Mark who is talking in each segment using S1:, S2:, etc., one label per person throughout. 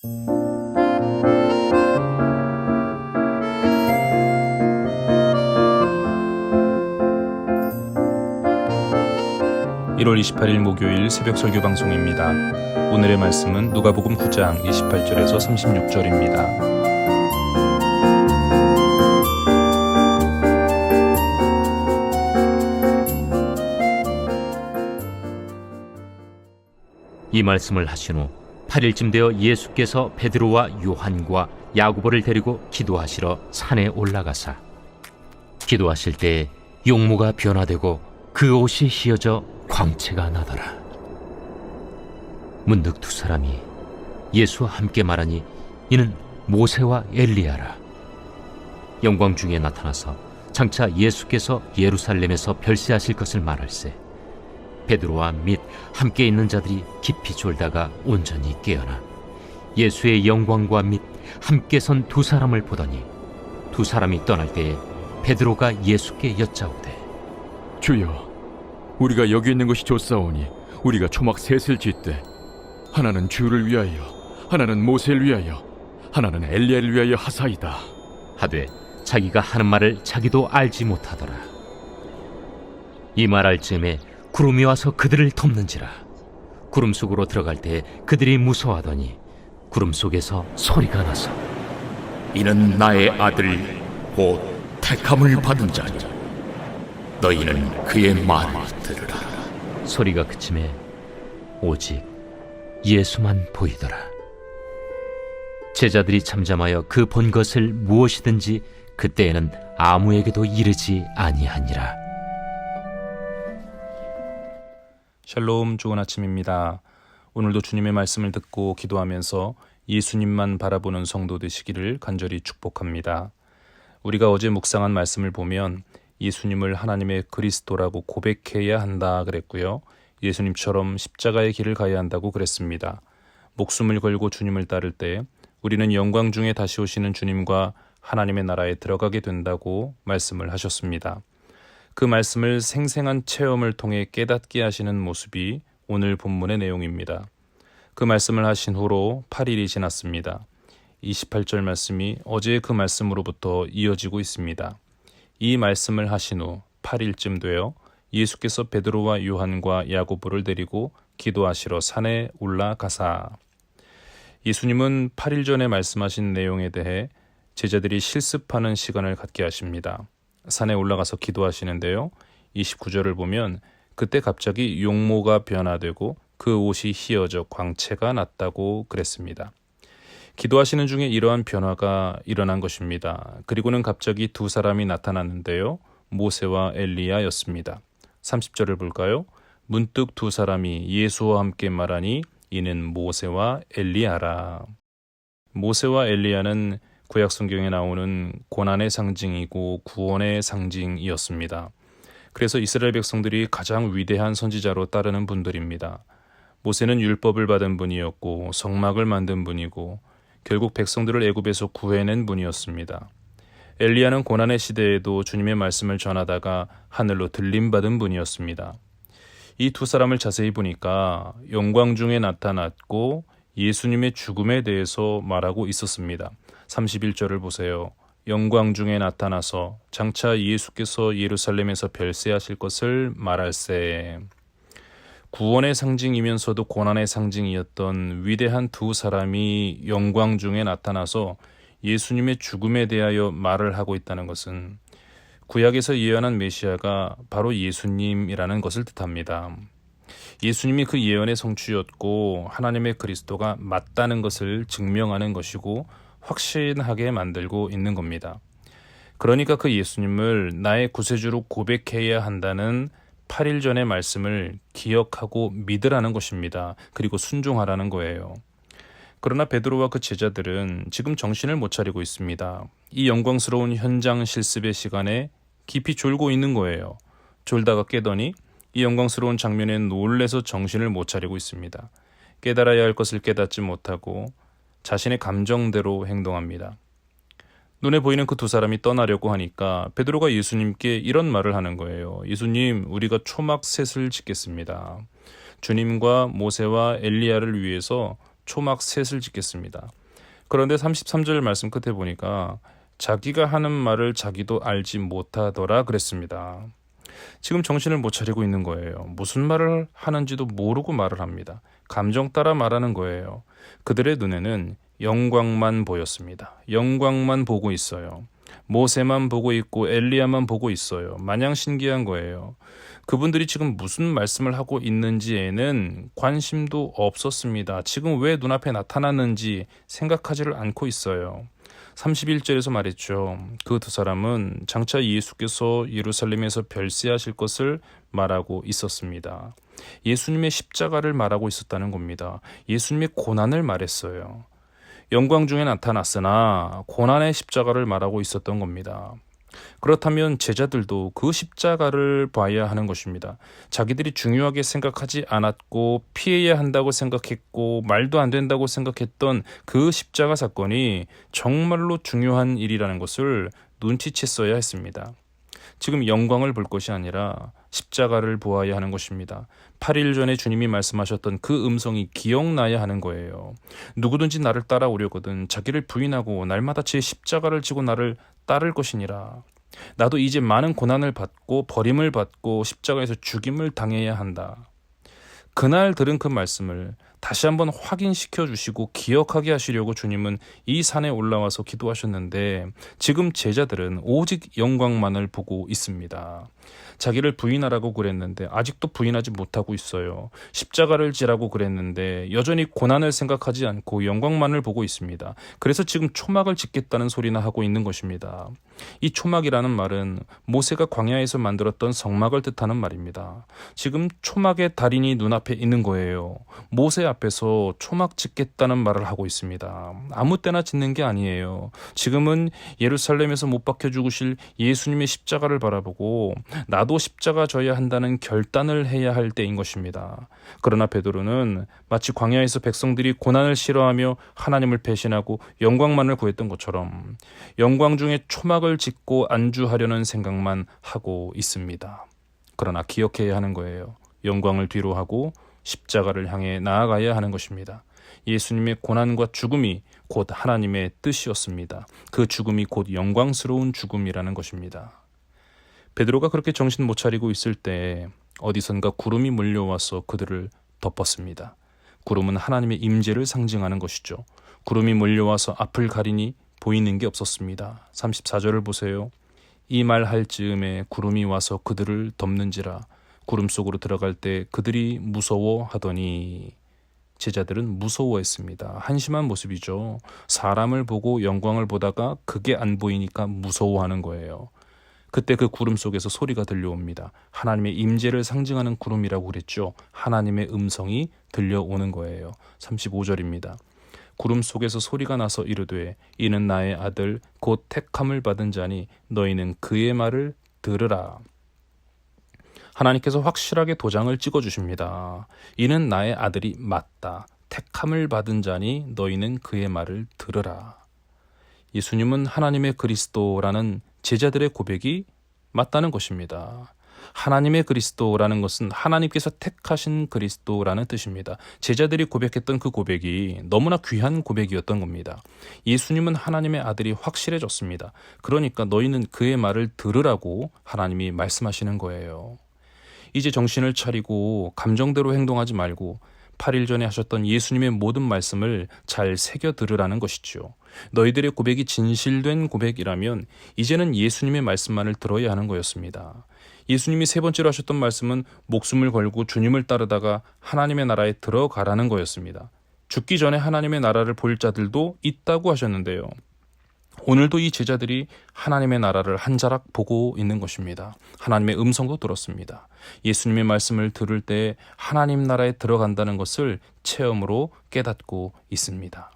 S1: (1월 28일) 목요일 새벽 설교 방송입니다. 오늘의 말씀은 누가복음 9장 28절에서 36절입니다.
S2: 이 말씀을 하신 후 8일쯤 되어 예수께서 베드로와 요한과 야고보를 데리고 기도하시러 산에 올라가사 기도하실 때에 용모가 변화되고 그 옷이 휘어져 광채가 나더라. 문득 두 사람이 예수와 함께 말하니 이는 모세와 엘리야라. 영광 중에 나타나서 장차 예수께서 예루살렘에서 별세하실 것을 말할세 베드로와 및 함께 있는 자들이 깊이 졸다가 온전히 깨어나 예수의 영광과 및 함께 선 두 사람을 보더니 두 사람이 떠날 때에 베드로가 예수께 여짜오되
S3: 주여, 우리가 여기 있는 것이 좋사오니 우리가 초막 셋을 짓되 하나는 주를 위하여, 하나는 모세를 위하여, 하나는 엘리야를 위하여 하사이다
S2: 하되 자기가 하는 말을 자기도 알지 못하더라. 이 말할 즈음에 구름이 와서 그들을 덮는지라. 구름 속으로 들어갈 때 그들이 무서워하더니 구름 속에서 소리가 나서
S4: 이는 나의 아들 곧 택함을 받은 자니 너희는 그의 말을 들으라.
S2: 소리가 그침에 오직 예수만 보이더라. 제자들이 잠잠하여 그 본 것을 무엇이든지 그때에는 아무에게도 이르지 아니하니라.
S1: 샬롬, 좋은 아침입니다. 오늘도 주님의 말씀을 듣고 기도하면서 예수님만 바라보는 성도 되시기를 간절히 축복합니다. 우리가 어제 묵상한 말씀을 보면 예수님을 하나님의 그리스도라고 고백해야 한다 그랬고요. 예수님처럼 십자가의 길을 가야 한다고 그랬습니다. 목숨을 걸고 주님을 따를 때 우리는 영광 중에 다시 오시는 주님과 하나님의 나라에 들어가게 된다고 말씀을 하셨습니다. 그 말씀을 생생한 체험을 통해 깨닫게 하시는 모습이 오늘 본문의 내용입니다. 그 말씀을 하신 후로 8일이 지났습니다. 28절 말씀이 어제의 그 말씀으로부터 이어지고 있습니다. 이 말씀을 하신 후 8일쯤 되어 예수께서 베드로와 요한과 야고보를 데리고 기도하시러 산에 올라가사. 예수님은 8일 전에 말씀하신 내용에 대해 제자들이 실습하는 시간을 갖게 하십니다. 산에 올라가서 기도하시는데요. 29절을 보면 그때 갑자기 용모가 변화되고 그 옷이 휘어져 광채가 났다고 그랬습니다. 기도하시는 중에 이러한 변화가 일어난 것입니다. 그리고는 갑자기 두 사람이 나타났는데요. 모세와 엘리야였습니다. 30절을 볼까요? 문득 두 사람이 예수와 함께 말하니 이는 모세와 엘리야라. 모세와 엘리야는 구약 성경에 나오는 고난의 상징이고 구원의 상징이었습니다. 그래서 이스라엘 백성들이 가장 위대한 선지자로 따르는 분들입니다. 모세는 율법을 받은 분이었고 성막을 만든 분이고 결국 백성들을 애굽에서 구해낸 분이었습니다. 엘리야는 고난의 시대에도 주님의 말씀을 전하다가 하늘로 들림받은 분이었습니다. 이 두 사람을 자세히 보니까 영광 중에 나타났고 예수님의 죽음에 대해서 말하고 있었습니다. 31절을 보세요. 영광 중에 나타나서 장차 예수께서 예루살렘에서 별세하실 것을 말할세. 구원의 상징이면서도 고난의 상징이었던 위대한 두 사람이 영광 중에 나타나서 예수님의 죽음에 대하여 말을 하고 있다는 것은 구약에서 예언한 메시아가 바로 예수님이라는 것을 뜻합니다. 예수님이 그 예언의 성취였고 하나님의 그리스도가 맞다는 것을 증명하는 것이고 확신하게 만들고 있는 겁니다. 그러니까 그 예수님을 나의 구세주로 고백해야 한다는 8일 전의 말씀을 기억하고 믿으라는 것입니다. 그리고 순종하라는 거예요. 그러나 베드로와 그 제자들은 지금 정신을 못 차리고 있습니다. 이 영광스러운 현장 실습의 시간에 깊이 졸고 있는 거예요. 졸다가 깨더니 이 영광스러운 장면에 놀래서 정신을 못 차리고 있습니다. 깨달아야 할 것을 깨닫지 못하고 자신의 감정대로 행동합니다. 눈에 보이는 그 두 사람이 떠나려고 하니까 베드로가 예수님께 이런 말을 하는 거예요. 예수님, 우리가 초막 셋을 짓겠습니다. 주님과 모세와 엘리야를 위해서 초막 셋을 짓겠습니다. 그런데 33절 말씀 끝에 보니까 자기가 하는 말을 자기도 알지 못하더라 그랬습니다. 지금 정신을 못 차리고 있는 거예요. 무슨 말을 하는지도 모르고 말을 합니다. 감정 따라 말하는 거예요. 그들의 눈에는 영광만 보였습니다. 영광만 보고 있어요. 모세만 보고 있고 엘리야만 보고 있어요. 마냥 신기한 거예요. 그분들이 지금 무슨 말씀을 하고 있는지에는 관심도 없었습니다. 지금 왜 눈앞에 나타났는지 생각하지를 않고 있어요. 31절에서 말했죠. 그 두 사람은 장차 예수께서 예루살렘에서 별세하실 것을 말하고 있었습니다. 예수님의 십자가를 말하고 있었다는 겁니다. 예수님의 고난을 말했어요. 영광 중에 나타났으나 고난의 십자가를 말하고 있었던 겁니다. 그렇다면 제자들도 그 십자가를 봐야 하는 것입니다. 자기들이 중요하게 생각하지 않았고 피해야 한다고 생각했고 말도 안 된다고 생각했던 그 십자가 사건이 정말로 중요한 일이라는 것을 눈치챘어야 했습니다. 지금 영광을 볼 것이 아니라 십자가를 보아야 하는 것입니다. 8일 전에 주님이 말씀하셨던 그 음성이 기억나야 하는 거예요. 누구든지 나를 따라오려거든 자기를 부인하고 날마다 제 십자가를 지고 나를 따를 것이니라. 나도 이제 많은 고난을 받고 버림을 받고 십자가에서 죽임을 당해야 한다. 그날 들은 그 말씀을 다시 한번 확인시켜 주시고 기억하게 하시려고 주님은 이 산에 올라와서 기도하셨는데 지금 제자들은 오직 영광만을 보고 있습니다. 자기를 부인하라고 그랬는데 아직도 부인하지 못하고 있어요. 십자가를 지라고 그랬는데 여전히 고난을 생각하지 않고 영광만을 보고 있습니다. 그래서 지금 초막을 짓겠다는 소리나 하고 있는 것입니다. 이 초막이라는 말은 모세가 광야에서 만들었던 성막을 뜻하는 말입니다. 지금 초막의 달인이 눈앞에 있는 거예요. 모세 앞에서 초막 짓겠다는 말을 하고 있습니다. 아무 때나 짓는 게 아니에요. 지금은 예루살렘에서 못 박혀 죽으실 예수님의 십자가를 바라보고 나도 십자가 져야 한다는 결단을 해야 할 때인 것입니다. 그러나 베드로는 마치 광야에서 백성들이 고난을 싫어하며 하나님을 배신하고 영광만을 구했던 것처럼 영광 중에 초막을 짓고 안주하려는 생각만 하고 있습니다. 그러나 기억해야 하는 거예요. 영광을 뒤로 하고 십자가를 향해 나아가야 하는 것입니다. 예수님의 고난과 죽음이 곧 하나님의 뜻이었습니다. 그 죽음이 곧 영광스러운 죽음이라는 것입니다. 베드로가 그렇게 정신 못 차리고 있을 때 어디선가 구름이 몰려와서 그들을 덮었습니다. 구름은 하나님의 임재를 상징하는 것이죠. 구름이 몰려와서 앞을 가리니 보이는 게 없었습니다. 34절을 보세요. 이 말 할 즈음에 구름이 와서 그들을 덮는지라. 구름 속으로 들어갈 때 그들이 무서워하더니 제자들은 무서워했습니다. 한심한 모습이죠. 사람을 보고 영광을 보다가 그게 안 보이니까 무서워하는 거예요. 그때 그 구름 속에서 소리가 들려옵니다. 하나님의 임재를 상징하는 구름이라고 그랬죠. 하나님의 음성이 들려오는 거예요. 35절입니다. 구름 속에서 소리가 나서 이르되 이는 나의 아들 곧 택함을 받은 자니 너희는 그의 말을 들으라. 하나님께서 확실하게 도장을 찍어주십니다. 이는 나의 아들이 맞다. 택함을 받은 자니 너희는 그의 말을 들으라. 예수님은 하나님의 그리스도라는 제자들의 고백이 맞다는 것입니다. 하나님의 그리스도라는 것은 하나님께서 택하신 그리스도라는 뜻입니다. 제자들이 고백했던 그 고백이 너무나 귀한 고백이었던 겁니다. 예수님은 하나님의 아들이 확실해졌습니다. 그러니까 너희는 그의 말을 들으라고 하나님이 말씀하시는 거예요. 이제 정신을 차리고 감정대로 행동하지 말고 8일 전에 하셨던 예수님의 모든 말씀을 잘 새겨 들으라는 것이죠. 너희들의 고백이 진실된 고백이라면 이제는 예수님의 말씀만을 들어야 하는 거였습니다. 예수님이 세 번째로 하셨던 말씀은 목숨을 걸고 주님을 따르다가 하나님의 나라에 들어가라는 거였습니다. 죽기 전에 하나님의 나라를 볼 자들도 있다고 하셨는데요. 오늘도 이 제자들이 하나님의 나라를 한 자락 보고 있는 것입니다. 하나님의 음성도 들었습니다. 예수님의 말씀을 들을 때 하나님 나라에 들어간다는 것을 체험으로 깨닫고 있습니다.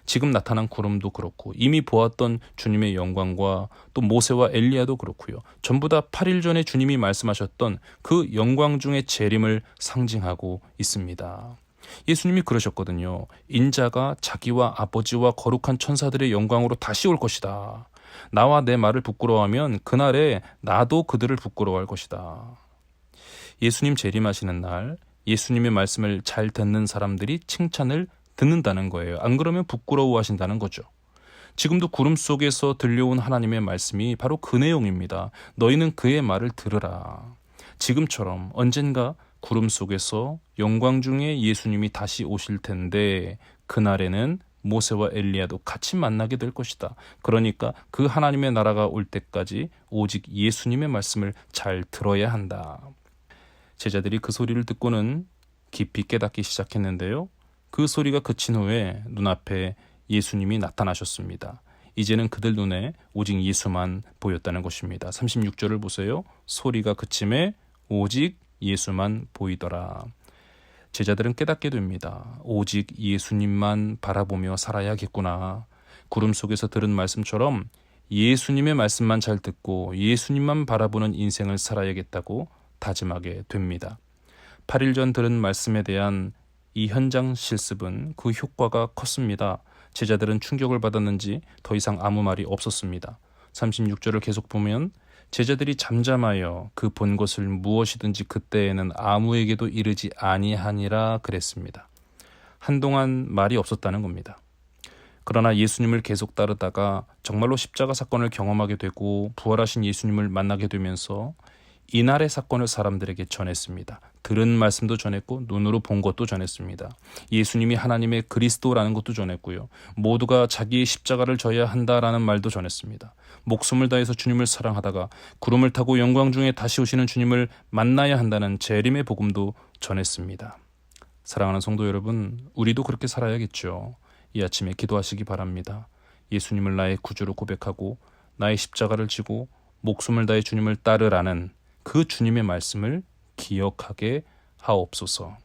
S1: 지금 나타난 구름도 그렇고 이미 보았던 주님의 영광과 또 모세와 엘리야도 그렇고요. 전부 다 8일 전에 주님이 말씀하셨던 그 영광 중의 재림을 상징하고 있습니다. 예수님이 그러셨거든요. 인자가 자기와 아버지와 거룩한 천사들의 영광으로 다시 올 것이다. 나와 내 말을 부끄러워하면 그날에 나도 그들을 부끄러워할 것이다. 예수님 재림하시는 날 예수님의 말씀을 잘 듣는 사람들이 칭찬을 듣는다는 거예요. 안 그러면 부끄러워하신다는 거죠. 지금도 구름 속에서 들려온 하나님의 말씀이 바로 그 내용입니다. 너희는 그의 말을 들으라. 지금처럼 언젠가 구름 속에서 영광 중에 예수님이 다시 오실 텐데 그날에는 모세와 엘리야도 같이 만나게 될 것이다. 그러니까 그 하나님의 나라가 올 때까지 오직 예수님의 말씀을 잘 들어야 한다. 제자들이 그 소리를 듣고는 깊이 깨닫기 시작했는데요. 그 소리가 그친 후에 눈앞에 예수님이 나타나셨습니다. 이제는 그들 눈에 오직 예수만 보였다는 것입니다. 36절을 보세요. 소리가 그침에 오직 예수만 보이더라. 제자들은 깨닫게 됩니다. 오직 예수님만 바라보며 살아야겠구나. 구름 속에서 들은 말씀처럼 예수님의 말씀만 잘 듣고 예수님만 바라보는 인생을 살아야겠다고 다짐하게 됩니다. 8일 전 들은 말씀에 대한 이 현장 실습은 그 효과가 컸습니다. 제자들은 충격을 받았는지 더 이상 아무 말이 없었습니다. 36절을 계속 보면 제자들이 잠잠하여 그 본 것을 무엇이든지 그때에는 아무에게도 이르지 아니하니라 그랬습니다. 한동안 말이 없었다는 겁니다. 그러나 예수님을 계속 따르다가 정말로 십자가 사건을 경험하게 되고 부활하신 예수님을 만나게 되면서 이날의 사건을 사람들에게 전했습니다. 들은 말씀도 전했고 눈으로 본 것도 전했습니다. 예수님이 하나님의 그리스도라는 것도 전했고요. 모두가 자기의 십자가를 져야 한다라는 말도 전했습니다. 목숨을 다해서 주님을 사랑하다가 구름을 타고 영광 중에 다시 오시는 주님을 만나야 한다는 재림의 복음도 전했습니다. 사랑하는 성도 여러분, 우리도 그렇게 살아야겠죠. 이 아침에 기도하시기 바랍니다. 예수님을 나의 구주로 고백하고 나의 십자가를 지고 목숨을 다해 주님을 따르라는 그 주님의 말씀을 기억하게 하옵소서.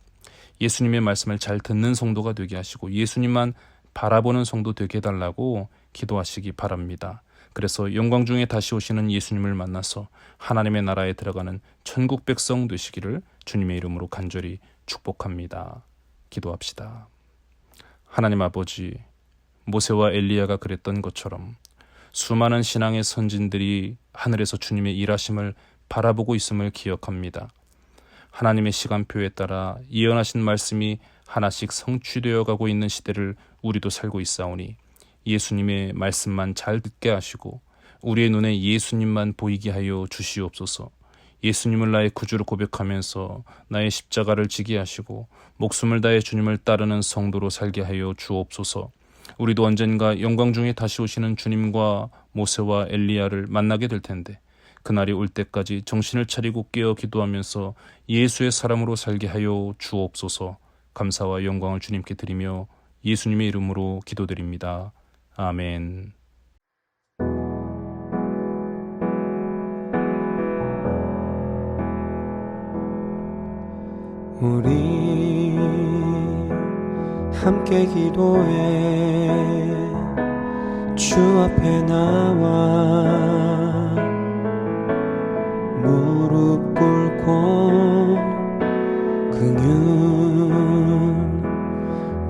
S1: 예수님의 말씀을 잘 듣는 성도가 되게 하시고 예수님만 바라보는 성도 되게 해달라고 기도하시기 바랍니다. 그래서 영광 중에 다시 오시는 예수님을 만나서 하나님의 나라에 들어가는 천국 백성 되시기를 주님의 이름으로 간절히 축복합니다. 기도합시다. 하나님 아버지, 모세와 엘리야가 그랬던 것처럼 수많은 신앙의 선진들이 하늘에서 주님의 일하심을 바라보고 있음을 기억합니다. 하나님의 시간표에 따라 예언하신 말씀이 하나씩 성취되어 가고 있는 시대를 우리도 살고 있사오니 예수님의 말씀만 잘 듣게 하시고 우리의 눈에 예수님만 보이게 하여 주시옵소서. 예수님을 나의 구주로 고백하면서 나의 십자가를 지게 하시고 목숨을 다해 주님을 따르는 성도로 살게 하여 주옵소서. 우리도 언젠가 영광 중에 다시 오시는 주님과 모세와 엘리야를 만나게 될 텐데 그날이 올 때까지 정신을 차리고 깨어 기도하면서 예수의 사람으로 살게 하여 주옵소서. 감사와 영광을 주님께 드리며 예수님의 이름으로 기도드립니다. 아멘.
S5: 우리 함께 기도해 주 앞에 나와 무릎 꿇고 긍휼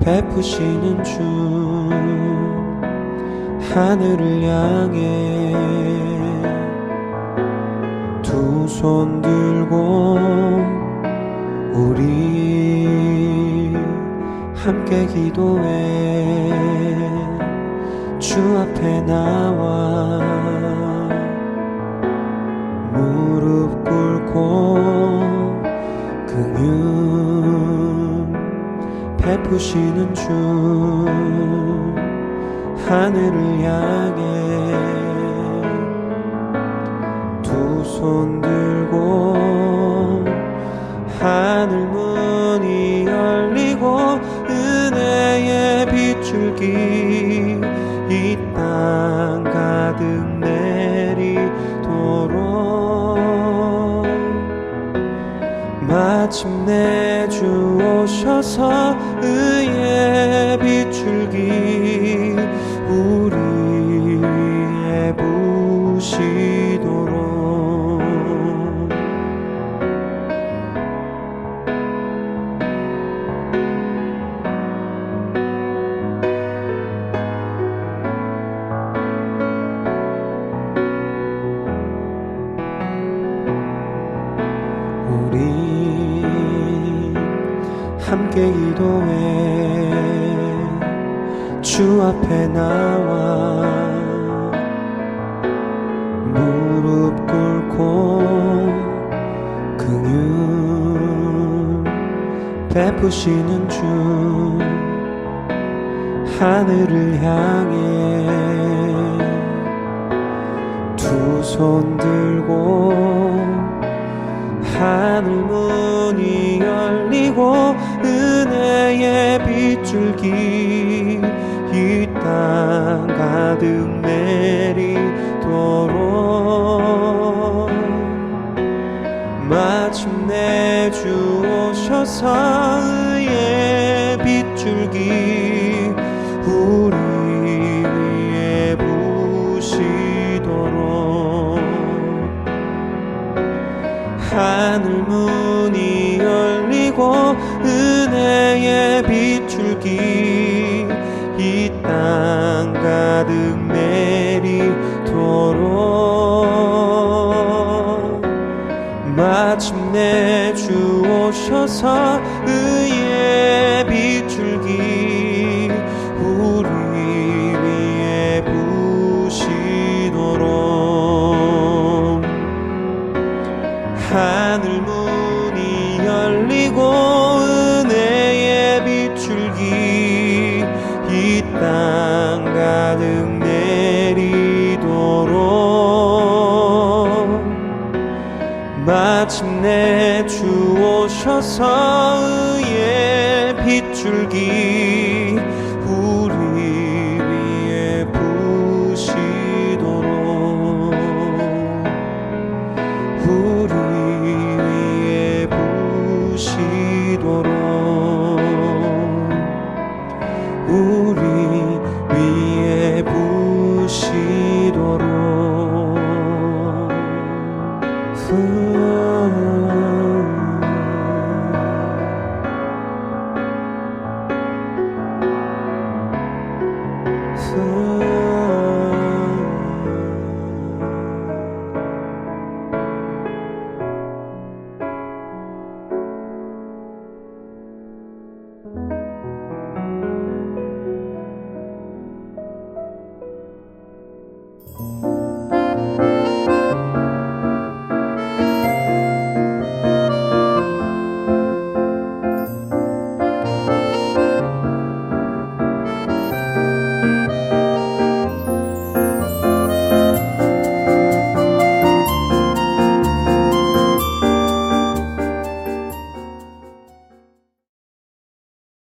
S5: 베푸시는 주 하늘을 향해 두 손 들고 우리 함께 기도해 주 앞에 나와 무릎 꿇고 긍휼 베푸시는 주 하늘을 향해 두 손 들고 하늘 문이 열리고 은혜의 빗줄기 이 땅 가득 내리도록 마침내 주 오셔서 의의 빗줄기 우리 위에 부시도록 우리 함께 기도해 주 앞에 나와 무릎 꿇고 긍휼 베푸시는 주 하늘을 향해 두 손 들고 하늘 문이 열리고 은혜의 빗줄기 이 땅 가득 내리도록 마침내 주 오셔서 의의 빗줄기 우리 위에 부시도록 하늘 문이 열리고 은혜의 빗줄기 이 땅 가득 내리도록 마침내 주 오셔서 의의 빗줄기 우리 위에 부시도록 하늘 문이 열리고 은혜의 빗줄기 이 땅 가득 내리도록 마침내 주 오셔서 의의 빗줄기 우리 위에 부시도록 우리 위에 부시도록 우리 위에 부시도록 후